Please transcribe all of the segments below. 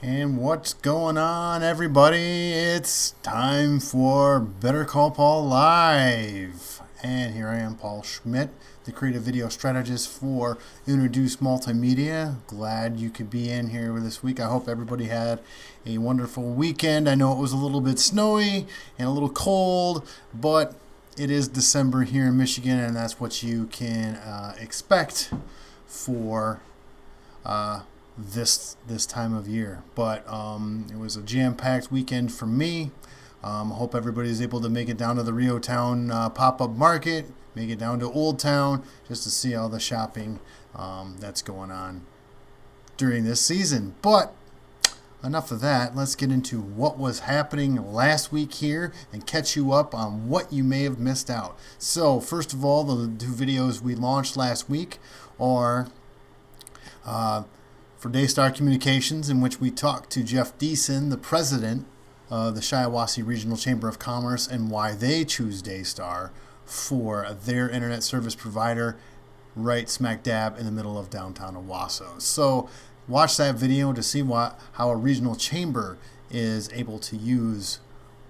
And what's going on, everybody? It's time for Better Call Paul Live. And here I am, Paul Schmidt, the creative video strategist for UnoDeuce Multimedia. Glad you could be in here this week. I hope everybody had a wonderful weekend. I know it was a little bit snowy and a little cold, but it is December here in Michigan, and that's what you can expect for this time of year. But it was a jam-packed weekend for me. I hope everybody is able to make it down to the Rio Town pop-up market, make it down to Old Town, just to see all the shopping that's going on during this season. But enough of that. Let's get into what was happening last week here and catch you up on what you may have missed out. So first of all, the two videos we launched last week are for DayStarr Communications, in which we talked to Jeff Deason, the president of the Shiawassee Regional Chamber of Commerce, and why they choose DayStarr for their internet service provider right smack dab in the middle of downtown Owosso. So watch that video to see how a regional chamber is able to use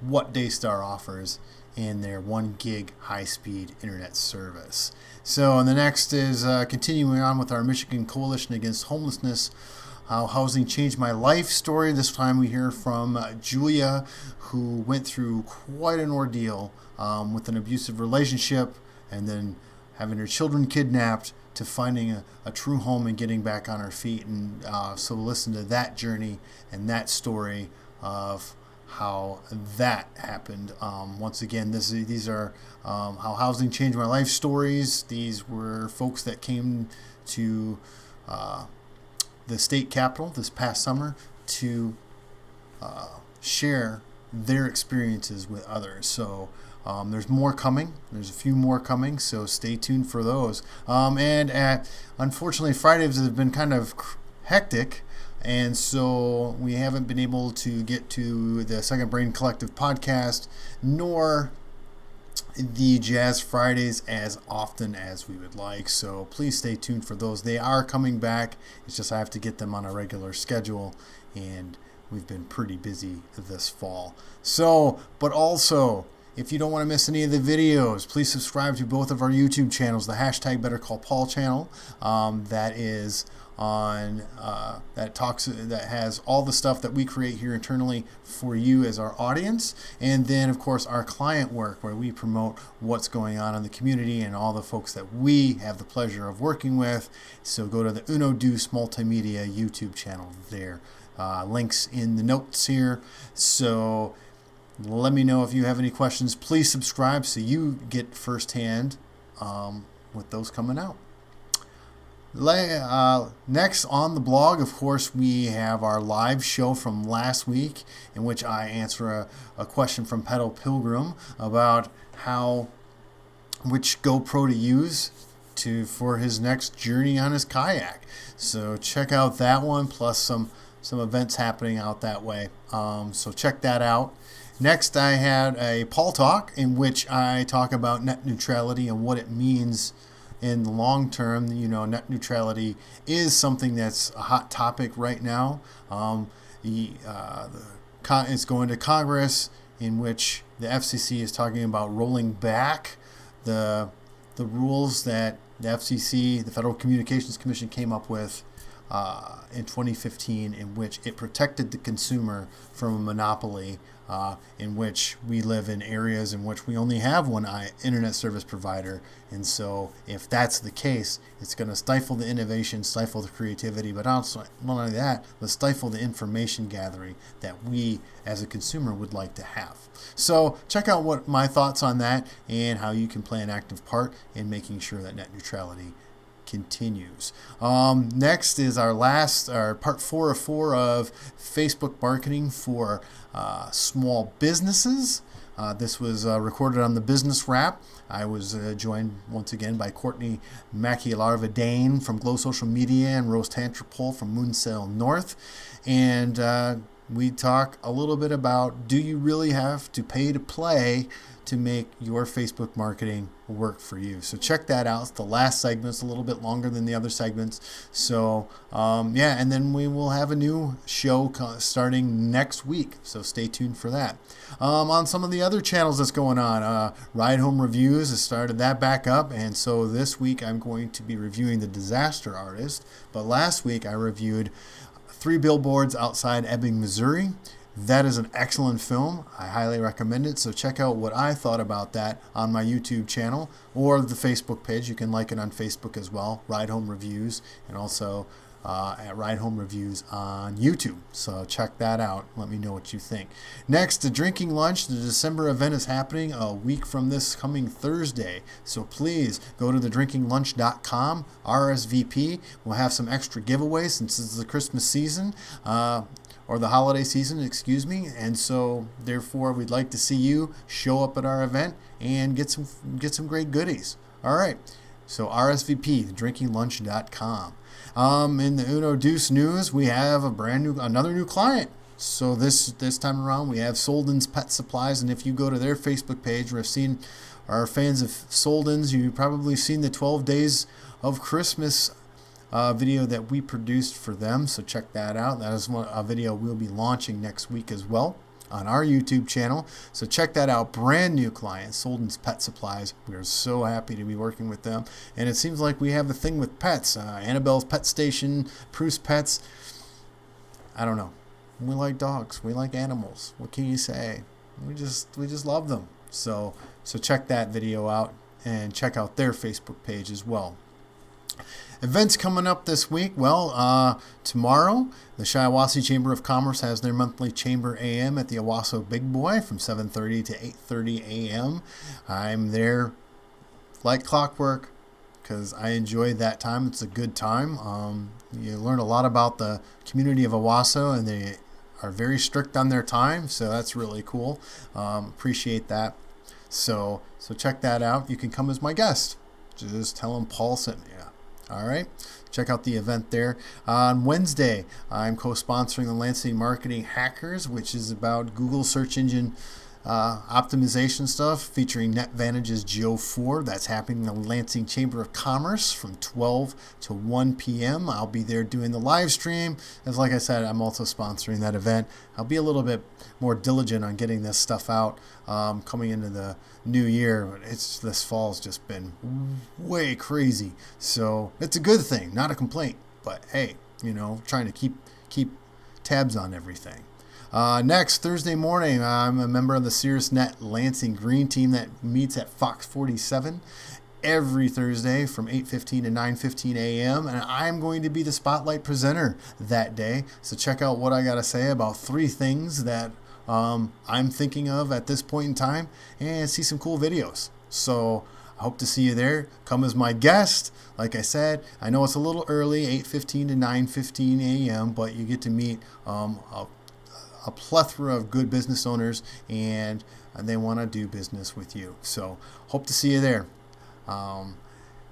what DayStarr offers in their 1 gig high-speed internet service. So, and the next is continuing on with our Michigan Coalition Against Homelessness, How Housing Changed My Life story. This time we hear from Julia, who went through quite an ordeal with an abusive relationship and then having her children kidnapped to finding a true home and getting back on her feet. And so listen to that journey and that story of how that happened. Once again, these are How Housing Changed My Life stories. These were folks that came to the state capitol this past summer to share their experiences with others. So there's more coming. There's a few more coming, so stay tuned for those. Unfortunately, Fridays have been kind of hectic, and so we haven't been able to get to the Second Brain Collective podcast, nor the Jazz Fridays as often as we would like. So please stay tuned for those. They are coming back. It's just I have to get them on a regular schedule, and we've been pretty busy this fall. So, but also, if you don't want to miss any of the videos, please subscribe to both of our YouTube channels. The hashtag BetterCallPaul channel, that is on that has all the stuff that we create here internally for you as our audience, and then of course our client work, where we promote what's going on in the community and all the folks that we have the pleasure of working with. So go to the UnoDeuce Multimedia YouTube channel there. Links in the notes here. So let me know if you have any questions. Please subscribe so you get firsthand with those coming out. Next on the blog, of course, we have our live show from last week, in which I answer a question from Pedal Pilgrim about which GoPro to use for his next journey on his kayak. So check out that one, plus some events happening out that way. So check that out. Next, I had a Paul Talk, in which I talk about net neutrality and what it means in the long term. You know, net neutrality is something that's a hot topic right now. It's going to Congress, in which the FCC is talking about rolling back the rules that the FCC, the Federal Communications Commission, came up with in 2015, in which it protected the consumer from a monopoly, in which we live in areas in which we only have one internet service provider. And so if that's the case, it's going to stifle the innovation, stifle the creativity, but also, not only that, but stifle the information gathering that we as a consumer would like to have. So check out what my thoughts on that and how you can play an active part in making sure that net neutrality continues. Next is our part 4 of 4 of Facebook marketing for small businesses. This was recorded on the Business Wrap. I was joined once again by Courtney Mackey-Larva-Dane from Glow Social Media and Rose Tantrapol from Moonsail North. And we talk a little bit about, do you really have to pay to play to make your Facebook marketing work for you? So check that out. It's the last segment. It's a little bit longer than the other segments. So yeah, and then we will have a new show starting next week. So stay tuned for that. On some of the other channels that's going on, Ride Home Reviews has started that back up. And so this week I'm going to be reviewing The Disaster Artist. But last week I reviewed 3 Billboards Outside Ebbing, Missouri. That is an excellent film. I highly recommend it. So check out what I thought about that on my YouTube channel or the Facebook page. You can like it on Facebook as well, Ride Home Reviews, and also at Ride Home Reviews on YouTube. So check that out. Let me know what you think. Next, the Drinking Lunch. The December event is happening a week from this coming Thursday. So please go to thedrinkinglunch.com, RSVP. We'll have some extra giveaways since it's the Christmas season. Or the holiday season, excuse me, and so therefore we'd like to see you show up at our event and get some great goodies. All right, so RSVP, thedrinkinglunch.com. In the UnoDeuce news, we have another new client. So this time around, we have Soldan's Pet Supplies, and if you go to their Facebook page, we've seen our fans of Soldan's. You've probably seen the 12 Days of Christmas video that we produced for them, so check that out. That is a video we'll be launching next week as well on our YouTube channel, so check that out. Brand new client, Soldan's Pet Supplies. We are so happy to be working with them, and it seems like we have a thing with pets. Annabelle's Pet Station, Prue's Pets. I don't know. We like dogs. We like animals. What can you say? We just love them. So check that video out and check out their Facebook page as well. Events coming up this week. Well, tomorrow, the Shiawassee Chamber of Commerce has their monthly Chamber AM at the Owosso Big Boy from 7:30 to 8:30 a.m. I'm there like clockwork because I enjoy that time. It's a good time. You learn a lot about the community of Owosso, and they are very strict on their time, so that's really cool. Appreciate that. So check that out. You can come as my guest. Just tell them Paul sent you. All right, check out the event there. On Wednesday, I'm co-sponsoring the Lansing Marketing Hackers, which is about Google search engine optimization stuff featuring NetVantage's Geo 4. That's happening in the Lansing Chamber of Commerce from 12 to 1 p.m. I'll be there doing the live stream. As like I said, I'm also sponsoring that event. I'll be a little bit more diligent on getting this stuff out coming into the new year. This fall's just been way crazy. So it's a good thing, not a complaint. But hey, trying to keep tabs on everything. Next, Thursday morning, I'm a member of the Caerusnet Lansing Green Team that meets at Fox 47 every Thursday from 8:15 to 9:15 a.m. And I'm going to be the spotlight presenter that day. So check out what I got to say about 3 things that I'm thinking of at this point in time and see some cool videos. So I hope to see you there. Come as my guest. Like I said, I know it's a little early, 8:15 to 9:15 a.m., but you get to meet a plethora of good business owners, and they want to do business with you. So hope to see you there.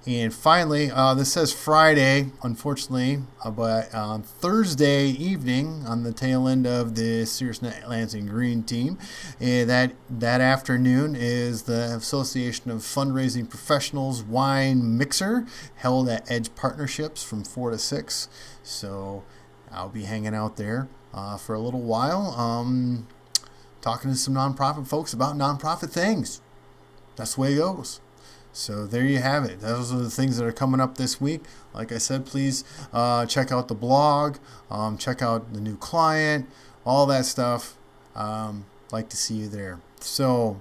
And finally, this says Friday, unfortunately, but on Thursday evening, on the tail end of the Caerusnet Lansing Green Team, that afternoon is the Association of Fundraising Professionals Wine Mixer, held at Edge Partnerships from 4 to 6. So I'll be hanging out there for a little while, talking to some nonprofit folks about nonprofit things. That's the way it goes. So there you have it. Those are the things that are coming up this week. Like I said, please check out the blog, check out the new client, all that stuff. Like to see you there. So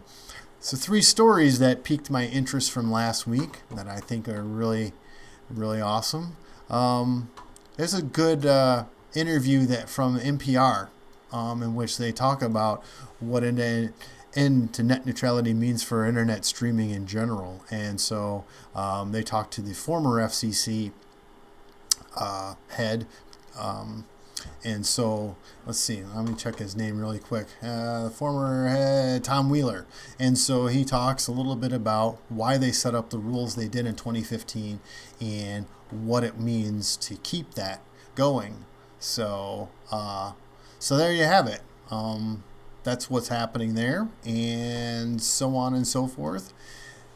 3 stories that piqued my interest from last week that I think are really, really awesome. There's a good interview from NPR in which they talk about what an end to net neutrality means for internet streaming in general. And so they talked to the former FCC head. And so let's see, let me check his name really quick. Former head, Tom Wheeler. And so he talks a little bit about why they set up the rules they did in 2015 and what it means to keep that going. So So there you have it. That's what's happening there, and so on and so forth.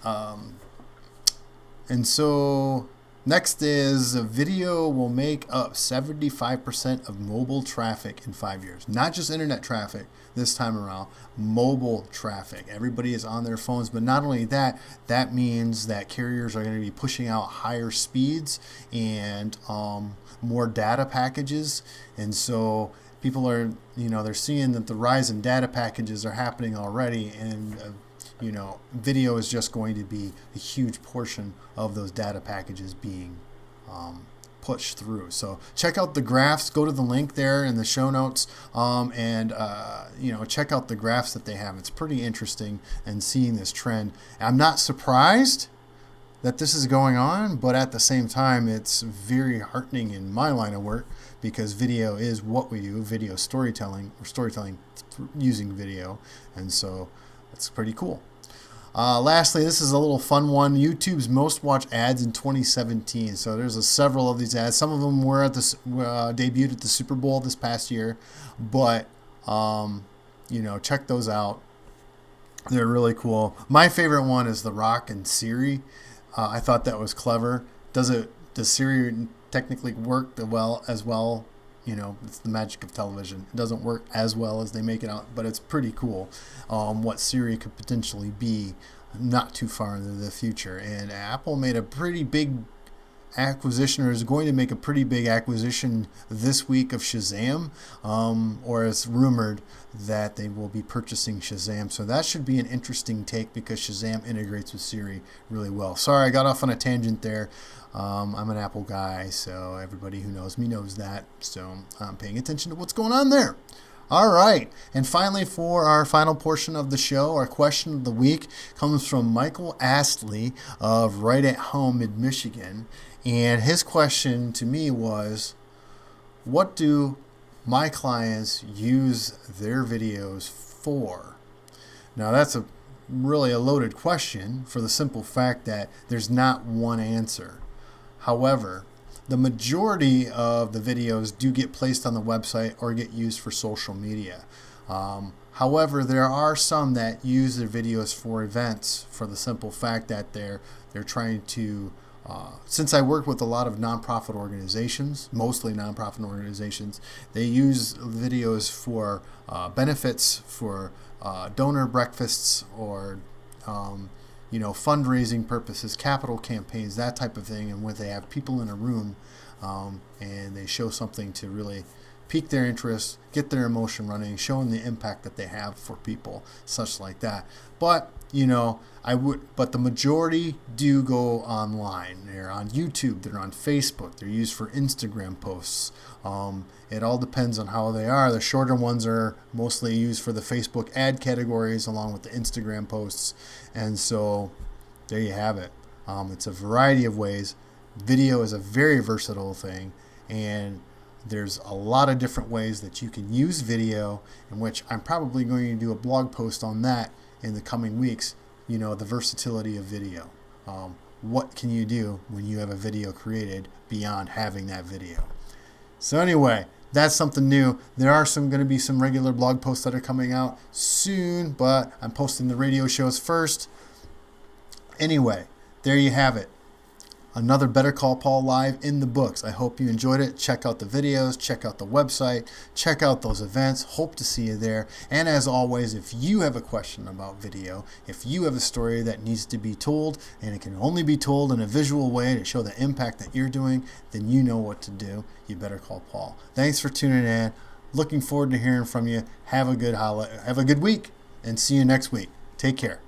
And so next is video will make up 75% of mobile traffic in 5 years. Not just internet traffic this time around, mobile traffic. Everybody is on their phones, but not only that, that means that carriers are going to be pushing out higher speeds and more data packages. And so people are, they're seeing that the rise in data packages are happening already, and video is just going to be a huge portion of those data packages being pushed through. So check out the graphs. Go to the link there in the show notes, and check out the graphs that they have. It's pretty interesting and seeing this trend. I'm not surprised that this is going on, but at the same time, it's very heartening in my line of work, because video is what we do, video storytelling, or storytelling using video, and so it's pretty cool. Lastly, this is a little fun one. YouTube's most watched ads in 2017. So there's several of these ads. Some of them were debuted at the Super Bowl this past year, but check those out. They're really cool. My favorite one is The Rock and Siri. I thought that was clever. Does Siri technically work as well? It's the magic of television. It doesn't work as well as they make it out, but it's pretty cool what Siri could potentially be not too far into the future. And Apple made a pretty big acquisition, or is going to make a pretty big acquisition this week of Shazam, or it's rumored that they will be purchasing Shazam. So that should be an interesting take, because Shazam integrates with Siri really well. Sorry, I got off on a tangent there. I'm an Apple guy, so everybody who knows me knows that. So I'm paying attention to what's going on there. All right. And finally, for our final portion of the show, our question of the week comes from Michael Astley of Right at Home in Michigan. And his question to me was, what do my clients use their videos for? Now, that's really a loaded question, for the simple fact that there's not one answer. However, the majority of the videos do get placed on the website or get used for social media. However, there are some that use their videos for events, for the simple fact that they're trying to, since I work with a lot of nonprofit organizations, mostly nonprofit organizations, they use videos for benefits, for donor breakfasts, or fundraising purposes, capital campaigns, that type of thing, and where they have people in a room and they show something to really pique their interest, get their emotion running, showing the impact that they have for people, such like that. But but the majority do go online. They're on YouTube, they're on Facebook, they're used for Instagram posts. It all depends on how they are. The shorter ones are mostly used for the Facebook ad categories, along with the Instagram posts. And so there you have it. It's a variety of ways. Video is a very versatile thing, and there's a lot of different ways that you can use video, in which I'm probably going to do a blog post on that in the coming weeks. The versatility of video. What can you do when you have a video created beyond having that video? So anyway, that's something new. There are going to be some regular blog posts that are coming out soon, but I'm posting the radio shows first. Anyway, there you have it. Another Better Call Paul live in the books. I hope you enjoyed it. Check out the videos, check out the website, check out those events. Hope to see you there. And as always, if you have a question about video, if you have a story that needs to be told, and it can only be told in a visual way to show the impact that you're doing, then you know what to do. You better call Paul. Thanks for tuning in. Looking forward to hearing from you. Have a good week, and see you next week. Take care.